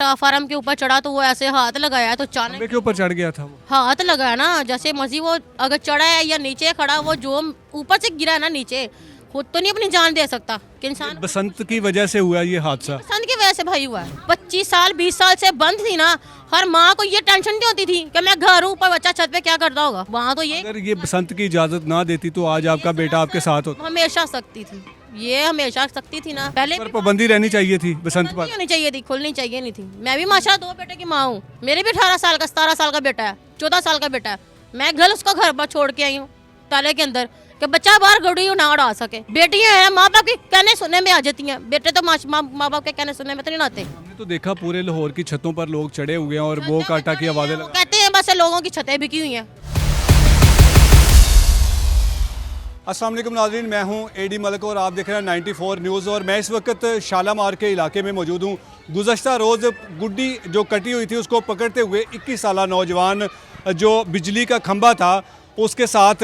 Farm के ऊपर चढ़ा तो वो ऐसे हाथ लगाया तो खंबे के ऊपर चढ़ गया था वो। हाथ लगाया ना, जैसे मर्जी वो अगर चढ़ा है या नीचे खड़ा, वो जो ऊपर से गिरा है ना नीचे, खुद तो नहीं अपनी जान दे सकता कि इंसान। बसंत की वजह से हुआ ये हादसा। बसंत की वजह से भाई हुआ है। 25 साल 20 साल से बंद थी ना, हर माँ को ये टेंशन नहीं होती थी कि मैं घर हूँ, ऊपर बच्चा छत पे क्या करता होगा। वहाँ तो ये अगर ये बसंत की इजाजत ना देती तो आज आपका बेटा आपके साथ होता। हमेशा सकती थी, ये हमेशा सकती थी ना। पहले पर पाबंदी रहनी चाहिए थी बसंत पर। नहीं होनी चाहिए थी, खुलनी चाहिए नहीं थी। मैं भी माशाल्लाह 2 बेटे की माँ हूँ। मेरे भी 18 साल का 17 साल का बेटा है, 14 साल का बेटा है। मैं घर उसको घर पर छोड़ के आई हूँ ताले के अंदर कि बच्चा बाहर गड़ी ना उड़ा सके। बेटियां हैं, माँ बाप के कहने सुनने में आ जाती हैं, बेटे तो माँ बाप के कहने सुनने में तो नहीं आते। हमने तो देखा पूरे लाहौर की छतों पर लोग चढ़े हुए हैं और वो काटा की आवाजें वो लगा। कहते हैं बस लोगों की छतें बिकी हुई हैं। अस्सलाम वालेकुम नाज़रीन, मैं हूं एडी मलिक और आप देख रहे हैं 94 न्यूज़। और मैं इस वक्त शालामार के इलाके में मौजूद हूं। गुज़श्ता रोज़ गुड्डी जो कटी हुई थी उसको पकड़ते हुए 21 साला नौजवान जो बिजली का खंभा था उसके साथ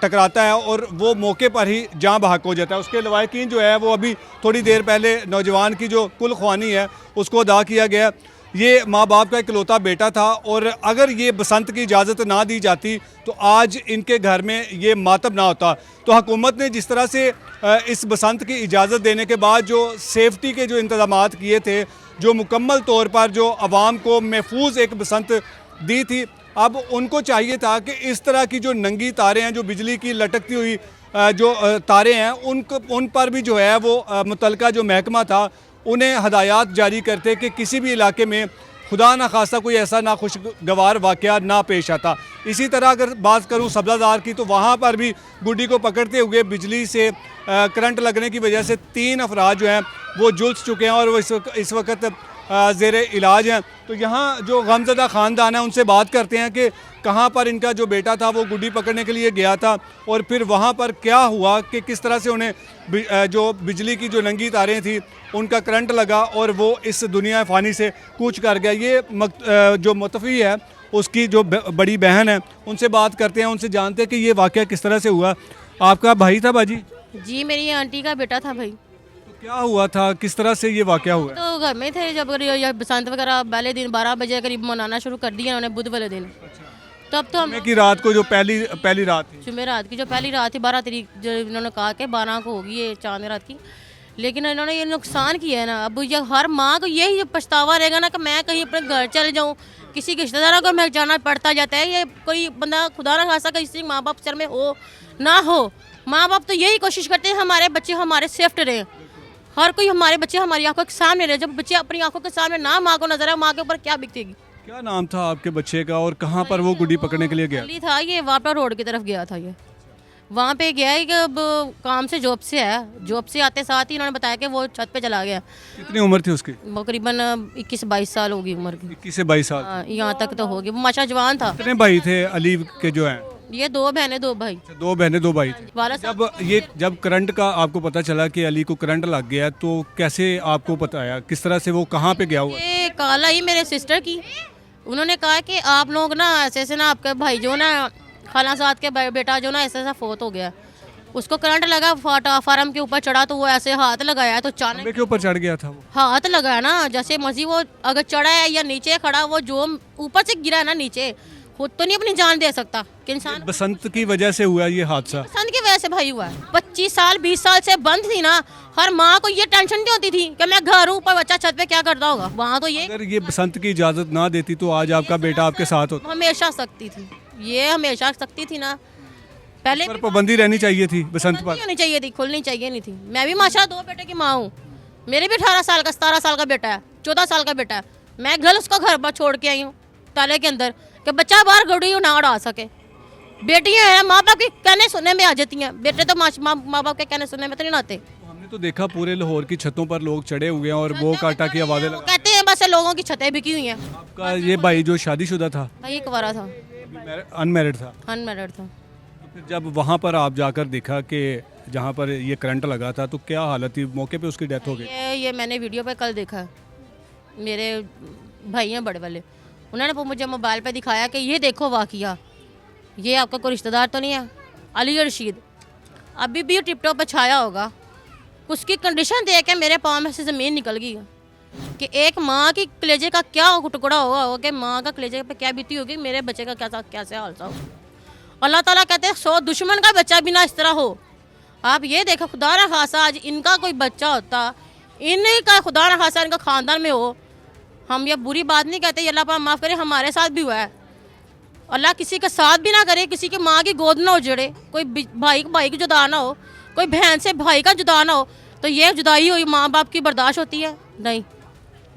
टकराता है और वो मौके पर ही जाँ बहक हो जाता है। उसके लवाहिकीन जो है वो अभी थोड़ी देर पहले नौजवान की जो कुल ख्वानी है उसको अदा किया गया। ये माँ बाप का इकलौता बेटा था और अगर ये बसंत की इजाज़त ना दी जाती तो आज इनके घर में ये मातम ना होता। तो हुकूमत ने जिस तरह से इस बसंत की इजाज़त देने के बाद जो सेफ्टी के जो इंतज़ामात किए थे, जो मुकम्मल तौर पर जो आवाम को महफूज एक बसंत दी थी, अब उनको चाहिए था कि इस तरह की जो नंगी तारें हैं, जो बिजली की लटकती हुई जो तारें हैं, उन पर भी जो है वो मुतलका जो महकमा था उन्हें हदायत जारी करते कि किसी भी इलाके में खुदा ना खासा कोई ऐसा नाखुशगवार वाक़या ना पेश आता। इसी तरह अगर बात करूँ सब्ज़ादार की तो वहाँ पर भी गुड्डी को पकड़ते हुए बिजली से करंट लगने की वजह से 3 अफराद जो हैं वो झुलस चुके हैं और वो इस वक्त ज़ेर इलाज हैं। तो यहाँ जो गमज़दा ख़ानदान है उनसे बात करते हैं कि कहाँ पर इनका जो बेटा था वो गुड्डी पकड़ने के लिए गया था और फिर वहाँ पर क्या हुआ कि किस तरह से उन्हें जो बिजली की जो नंगी तारें थी उनका करंट लगा और वो इस दुनिया फ़ानी से कूच कर गया। ये जो मुतफ़ी है उसकी जो बड़ी बहन है उनसे बात करते हैं, उनसे जानते हैं कि ये वाक़या किस तरह से हुआ। आपका भाई था बाजी? जी, मेरी आंटी का बेटा था भाई। क्या हुआ था, किस तरह से ये वाक़या हुआ? तो घर में थे जब बसंत वगैरह पहले दिन 12 बजे करीब मनाना शुरू कर दिया उन्होंने बुध वाले दिन। तब तो हम जुम्मे की रात को जो पहली रात थी। जुमेरात की जो पहली रात थी 12 तारीख, जो इन्होंने कहा कि 12 को होगी ये चांद रात की, लेकिन इन्होंने ये नुकसान किया है ना। अब ये हर माँ को यही पछतावा रहेगा ना कि मैं कहीं अपने घर चले जाऊँ, किसी रिश्तेदारों को मैं जाना पड़ता जाता है। ये कोई बंदा खुदा ना खासा किसी माँ बाप सर में हो ना हो, माँ बाप तो यही कोशिश करते हैं हमारे बच्चे हमारे सेफ्ट रहे। हर कोई हमारे बच्चे हमारी आंखों के सामने रहे। जब बच्चे अपनी आंखों के सामने ना माँ को नजर आए, माँ के ऊपर क्या बीतेगी। क्या नाम था आपके बच्चे का और कहाँ पर वो गुड्डी पकड़ने के लिए गया? दिल्ली था, ये वापड़ा रोड की तरफ गया था। ये वहाँ पे गया है कि अब काम से जॉब से है, जॉब से आते साथ ही इन्होंने बताया कि वो छत पे चला गया। कितनी उम्र थी उसकी? वो करीबन 21-22 साल होगी उम्र की। 21 से 22 साल। हाँ, यहाँ तक तो होगी। वो माशा जवान था। कितने भाई थे अली के जो हैं? ये 2 बहनें 2 भाई। 2 बहनें 2 भाई थे। वाला साहब जब करंट का आपको पता चला कि अली को करंट लग गया तो कैसे आपको बताया, किस तरह से वो कहाँ पे गया हुआ? ये कॉल आई मेरे सिस्टर की। उन्होंने कहा कि आप लोग ना ऐसे ऐसे ना आपके भाई जो ना खाला साथ के बेटा जो ना ऐसा ऐसा फोत हो गया, उसको करंट लगा, फार्म के ऊपर चढ़ा तो वो ऐसे हाथ लगाया तो खंबे के ऊपर चढ़ गया था वो। हाथ लगाया ना, जैसे मर्जी वो अगर चढ़ा है या नीचे खड़ा, वो जो ऊपर से गिरा है ना नीचे, खुद तो नहीं अपनी जान दे सकता कि इंसान। बसंत की वजह से हुआ ये हादसा। बसंत की वजह से भाई हुआ है। 25 साल 20 साल से बंद थी ना, हर माँ को ये टेंशन नहीं होती थी कि मैं घर हूँ, ऊपर बच्चा छत पे क्या करता होगा। वहाँ तो ये अगर ये बसंत की इजाज़त ना देती तो आज आपका बेटा आपके साथ होता। हमेशा सकती थी, ये हमेशा सकती थी ना। पहले पर पाबंदी रहनी चाहिए थी बसंत नहीं पर। होनी चाहिए थी, खुलनी चाहिए नहीं थी। मैं भी माशाल्लाह 2 बेटे की माँ हूँ। मेरे भी 18 साल का 17 साल का बेटा है, 14 साल का बेटा है। मैं घर उसको घर पर छोड़ के आई हूँ ताले के अंदर कि बच्चा बाहर गड़ी ना उड़ा सके। बेटियां हैं, माँ बाप के कहने सुनने में आ जाती हैं, बेटे तो माँ बाप के कहने सुनने में तो नहीं आते। हमने तो देखा पूरे लाहौर की छतों पर लोग चढ़े हुए हैं और वो काटा की आवाजें वो लगा। कहते हैं बस लोगों की छतें बिकी हुई हैं। आपका ये भाई जो शादीशुदा था, भाई एक वारा था, अनमैरिड था, अनमैरिड था। तो फिर जब वहाँ पर आप जाकर देखा कि जहाँ पर ये करंट लगा था तो क्या हालत थी? मौके पे उसकी डेथ हो गई। ये मैंने वीडियो पे कल देखा। मेरे भाई हैं बड़े वाले, उन्होंने मुझे मोबाइल पे दिखाया कि ये देखो वाकया, ये आपका कोई रिश्तेदार तो नहीं है अली रशीद, अभी भी टिप टॉप पे छाया होगा। उसकी कंडीशन देख के मेरे पाँव में से ज़मीन निकल गई। कि एक माँ की कलेजे का क्या टुकड़ा होगा कि माँ का कलेजे पे क्या बीती होगी, मेरे बच्चे का कैसे हाल सा हो। अल्लाह ताला कहते हैं 100 दुश्मन का बच्चा भी ना इस तरह हो। आप ये देखो, खुदा न खासा आज इनका कोई बच्चा होता, इनका खुदा न खासा इनका ख़ानदान में हो, हम ये बुरी बात नहीं कहते, अल्लाह पाक माफ़ करे, हमारे साथ भी हुआ है। अल्लाह किसी के साथ भी ना करे, किसी की माँ की गोद ना उजड़े, कोई भाई की जुदा ना हो, कोई बहन से भाई का जुदा ना हो, तो ये जुदाई हुई माँ बाप की बर्दाश्त होती है? नहीं।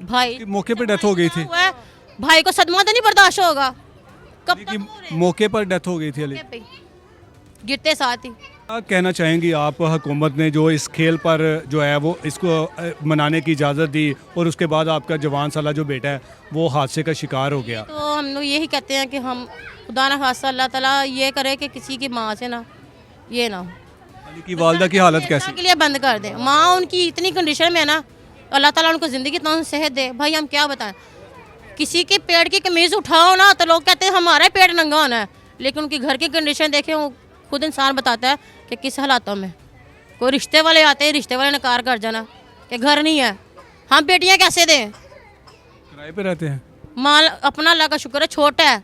भाई मौके पर डेथ हो गई थी, हुआ है, भाई को सदमा तो नहीं बर्दाश्त होगा। कब तक हो रहे? मौके पर डेथ हो गई थी अली। पे गिरते साथ ही। क्या कहना चाहेंगी आप, हुकूमत ने जो इस खेल पर जो है वो इसको मनाने की इजाज़त दी और उसके बाद आपका जवान साला जो बेटा है वो हादसे का शिकार हो गया? तो हम लोग यही कहते हैं कि हम खुदा न खासा अल्लाह ताला ये करे कि किसी की माँ से ना ये ना हो। अली की वालदा की हालत कैसी? के लिए बंद कर दें। माँ उनकी इतनी कंडीशन में है ना, अल्लाह ताला उनको ज़िंदगी तो सेहत दे। भाई हम क्या बताएं, किसी के पेट की कमीज़ उठाओ ना तो लोग कहते हैं हमारा पेट नंगा होना है, लेकिन उनकी घर की कंडीशन देखें, वो खुद इंसान बताता है कि किस हालातों में। कोई रिश्ते वाले आते हैं, रिश्ते वाले ने कार कर जाना कि घर नहीं है, हम बेटियाँ कैसे दें? किराए पे रहते हैं। माल अपना अल्लाह का शुक्र है छोटा है,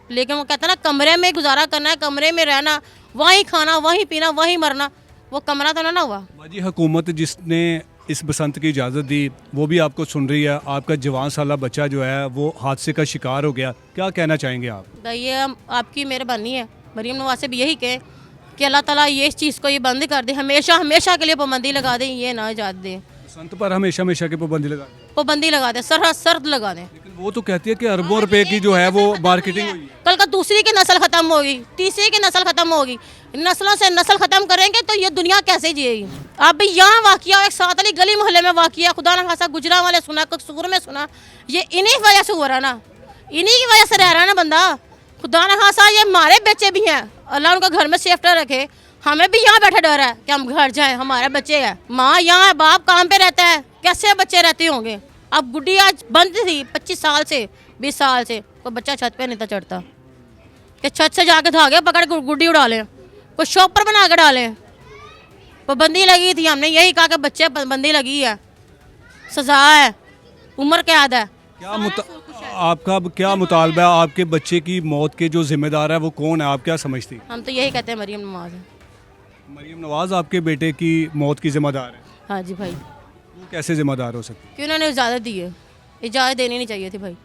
लेकिन वो कहता है ना कमरे में गुजारा करना है, कमरे में रहना, वहीं खाना, वहीं पीना, वहीं मरना, वो कमरा तो ना हुआ। बाजी हुकूमत जिसने इस बसंत की इजाज़त दी वो भी आपको सुन रही है, आपका जवान साला बच्चा जो है वो हादसे का शिकार हो गया, क्या कहना चाहेंगे आप? तो ये आपकी मेहरबानी है, मरीम नवाज से भी यही कहें कि अल्लाह ताला ये इस चीज़ को ये बंद कर दे, हमेशा हमेशा के लिए पाबंदी लगा दें, ये ना इजाज़त दें, बसंत पर हमेशा हमेशा की पाबंदी लगा दें। पाबंदी लगा दें, सर्द लगा दें। लेकिन वो तो कहती है कि अरबों रुपए की जो है वो मार्केटिंग हुई है। कल का दूसरी की नस्ल ख़त्म होगी, तीसरी की नस्ल ख़त्म होगी, नस्लों से नस्ल ख़त्म करेंगे तो ये दुनिया कैसे जिएगी? आप भी यहाँ वाकिया एक साथ वाली गली मोहल्ले में वाकिया, खुदा न खासा गुजरा वाले सुना, कसूर में सुना, ये इन्हीं की वजह से हो रहा ना, इन्हीं की वजह से रह रहा है ना बंदा। खुदा न खासा ये हमारे बच्चे भी हैं, अल्लाह उनका घर में सेफ्टी रखे, हमें भी यहाँ बैठा डर है कि हम घर जाएं, हमारे बच्चे हैं, माँ यहाँ है, बाप काम पे रहता है, कैसे बच्चे रहते होंगे? अब गुड्डी आज बंद थी 25 साल से, 20 साल से, कोई बच्चा छत पे नहीं था चढ़ता कि छत से जाके धागे पकड़ के गुड्डी उड़ा लें, कोई शॉपर बना के डालें। पाबंदी लगी थी, हमने यही कहा कि बच्चे पाबंदी लगी है, सजा है, उम्र कैद है। आपका अब क्या मुतालबा है? आपके बच्चे की मौत के जो जिम्मेदार है वो कौन है, आप क्या समझती हैं? हम तो यही कहते हैं मरीम नवाज है। मरीम नवाज आपके बेटे की मौत की जिम्मेदार है? हाँ जी भाई। वो कैसे जिम्मेदार हो सकती है? क्यों उन्होंने इजाज़त दी है? इजाज़त देनी नहीं चाहिए थी भाई,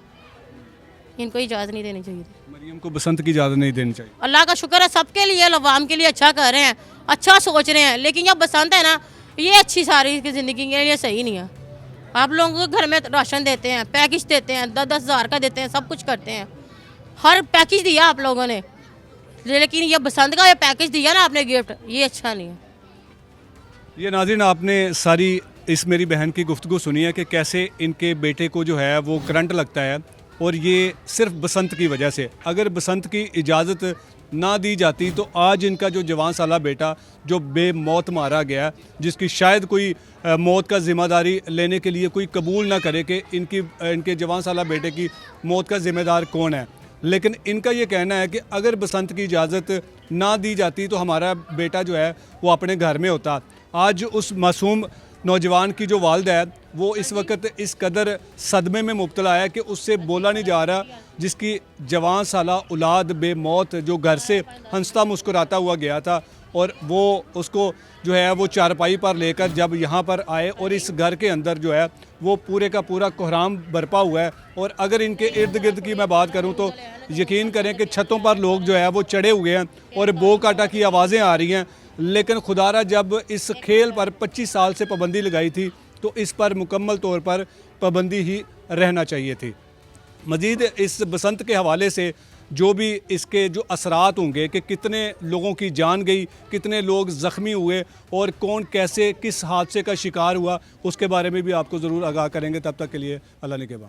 इनको इजाज़त नहीं देनी चाहिए थी। मरीम को बसंत की इजाज़त नहीं देनी चाहिए। अल्लाह का शुक्र है सबके लिए, अवाम के लिए अच्छा कर रहे हैं, अच्छा सोच रहे हैं, लेकिन जब बसंत है ना, ये अच्छी सारी की ज़िंदगी के लिए सही नहीं है। आप लोगों को घर में राशन देते हैं, पैकेज देते हैं, 10-10 हज़ार का देते हैं, सब कुछ करते हैं, हर पैकेज दिया आप लोगों ने, लेकिन ये बसंत का ये पैकेज दिया ना आपने गिफ्ट, ये अच्छा नहीं है। ये नाज़रीन आपने सारी इस मेरी बहन की गुफ्तगू सुनी है कि कैसे इनके बेटे को जो है वो करंट लगता है, और ये सिर्फ बसंत की वजह से। अगर बसंत की इजाज़त ना दी जाती तो आज इनका जो जवान साला बेटा जो बेमौत मारा गया, जिसकी शायद कोई मौत का ज़िम्मेदारी लेने के लिए कोई कबूल ना करे कि इनके जवान साला बेटे की मौत का ज़िम्मेदार कौन है, लेकिन इनका ये कहना है कि अगर बसंत की इजाज़त ना दी जाती तो हमारा बेटा जो है वो अपने घर में होता। आज उस मासूम नौजवान की जो वालिदा है वो इस वक्त इस कदर सदमे में मुब्तला है कि उससे बोला नहीं जा रहा, जिसकी जवान साला औलाद बेमौत जो घर से हंसता मुस्कुराता हुआ गया था, और वो उसको जो है वो चारपाई पर लेकर जब यहाँ पर आए और इस घर के अंदर जो है वो पूरे का पूरा कोहराम बरपा हुआ है। और अगर इनके इर्द गिर्द की मैं बात करूँ तो यकीन करें कि छतों पर लोग जो है वो चढ़े हुए हैं और बो काटा की आवाज़ें आ रही हैं, लेकिन खुदारा जब इस खेल पर 25 साल से पाबंदी लगाई थी तो इस पर मुकम्मल तौर पर पाबंदी ही रहना चाहिए थी। मज़ीद इस बसंत के हवाले से जो भी इसके जो असरात होंगे कि कितने लोगों की जान गई, कितने लोग ज़ख्मी हुए और कौन कैसे किस हादसे का शिकार हुआ, उसके बारे में भी आपको ज़रूर आगाह करेंगे। तब तक के लिए अल्लाह ने के बाद।